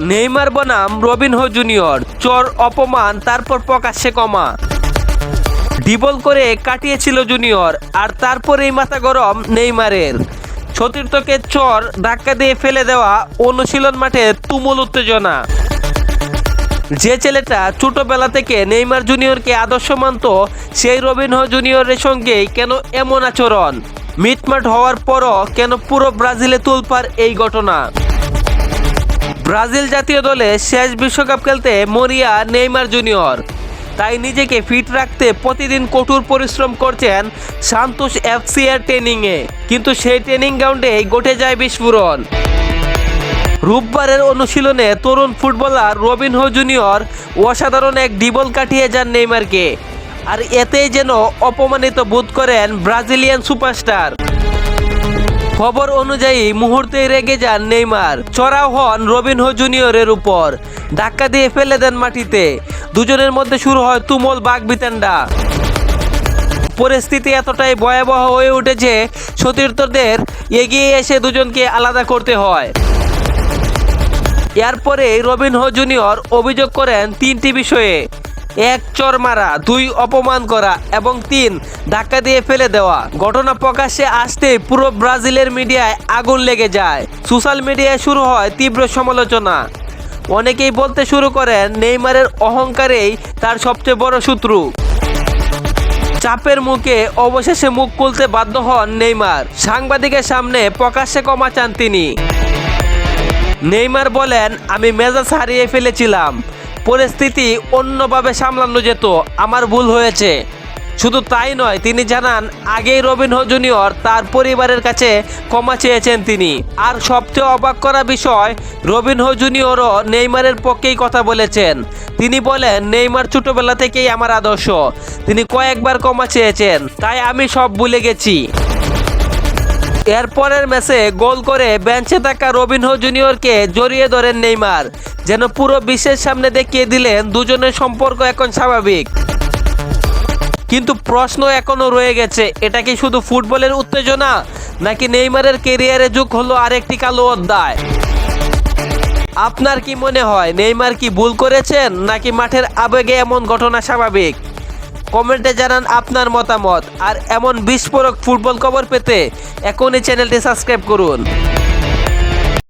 Neymar বনাম Robinho junior, চর অপমান তারপর প্রকাশ্যে কমা। ডিবল করে কাটিয়েছিল জুনিয়র, আর তারপরেই মাথা গরম নেইমারের। সতীর্থকে চর ধাক্কা দিয়ে ফেলে দেওয়া, অনুশীলন মাঠে তুমুল উত্তেজনা। যে ছেলেটা ছোটবেলা থেকে নেইমার জুনিয়রকে আদর্শ মানত, সেই রবিনহো জুনিয়রের সঙ্গেই কেন এমন আচরণ? মিটমাট হওয়ার পরও কেন পুরো ব্রাজিলে তোলপাড় এই ঘটনা? ব্রাজিল জাতীয় দলে শেষ বিশ্বকাপ খেলতে মরিয়া নেইমার জুনিয়র, তাই নিজেকে ফিট রাখতে প্রতিদিন কঠোর পরিশ্রম করছেন সান্তোস এফসি এর ট্রেনিংয়ে। কিন্তু সেই ট্রেনিং গ্রাউন্ডে ঘটে যায় বিস্ফোরণ। রোববারের অনুশীলনে তরুণ ফুটবলার রবিনহো জুনিয়র অসাধারণ এক ডিবল কাটিয়ে যান নেইমারকে, আর এতেই যেন অপমানিত বোধ করেন ব্রাজিলিয়ান সুপারস্টার। খবর অনুযায়ী মুহূর্তেই রেগে যান নেইমার, চড়াও হন রবিনহো জুনিয়রের উপর, ধাক্কা দিয়ে ফেলে দেন মাটিতে। দুজনের মধ্যে শুরু হয় তুমুল বাকবিতণ্ডা। পরিস্থিতি এতটাই ভয়াবহ হয়ে উঠেছে, সতীর্থদের এগিয়ে এসে দুজনকে আলাদা করতে হয়। এরপরে রবিনহো জুনিয়র অভিযোগ করেন 3টি বিষয়ে: 1 চর মারা, 2 অপমান করা এবং 3 ধাক্কা দিয়ে ফেলে দেওয়া। ঘটনা প্রকাশ্যে আসতেই পুরো ব্রাজিলের মিডিয়ায় আগুন লেগে যায়। সোশ্যাল মিডিয়ায় শুরু হয় তীব্র সমালোচনা। অনেকেই বলতে শুরু করেন নেইমারের অহংকারেই তার সবচেয়ে বড় শত্রু। চাপের মুখে অবশেষে মুখ খুলতে বাধ্য হন নেইমার। সাংবাদিকের সামনে প্রকাশ্যে ক্ষমা চান তিনি। নেইমার বলেন, আমি মেজাজ হারিয়ে ফেলেছিলাম, পরিস্থিতি অন্যভাবে সামলানো যেত, আমার ভুল হয়েছে। শুধু তাই নয়, তিনি জানান আগেই রবিনহো জুনিয়র তার পরিবারের কাছে ক্ষমা চেয়েছেন তিনি। আর সবচেয়ে অবাক করা বিষয়, রবিনহো জুনিয়রও নেইমারের পক্ষেই কথা বলেছেন। তিনি বলেন, নেইমার ছোটবেলা থেকেই আমার আদর্শ, তিনি কয়েকবার ক্ষমা চেয়েছেন, তাই আমি সব ভুলে গেছি। এরপরের ম্যাচে গোল করে বেঞ্চে থাকা রবিনহো জুনিয়রকে জড়িয়ে ধরেন নেইমার, যেন পুরো বিশ্বের সামনে দেখিয়ে দিলেন দুজনের সম্পর্ক এখন স্বাভাবিক। কিন্তু প্রশ্ন এখনো রয়ে গেছে, এটা কি শুধু ফুটবলের উত্তেজনা, নাকি নেইমারের ক্যারিয়ারে যোগ হলো আরেকটি কালো অধ্যায়? আপনার কি মনে হয়, নেইমার কি ভুল করেছেন, নাকি মাঠের আবেগে এমন ঘটনা স্বাভাবিক? কমেন্টে জানান আপনার মতামত। আর এমন বিস্ফোরক ফুটবল খবর পেতে এখনই চ্যানেলটি সাবস্ক্রাইব করুন।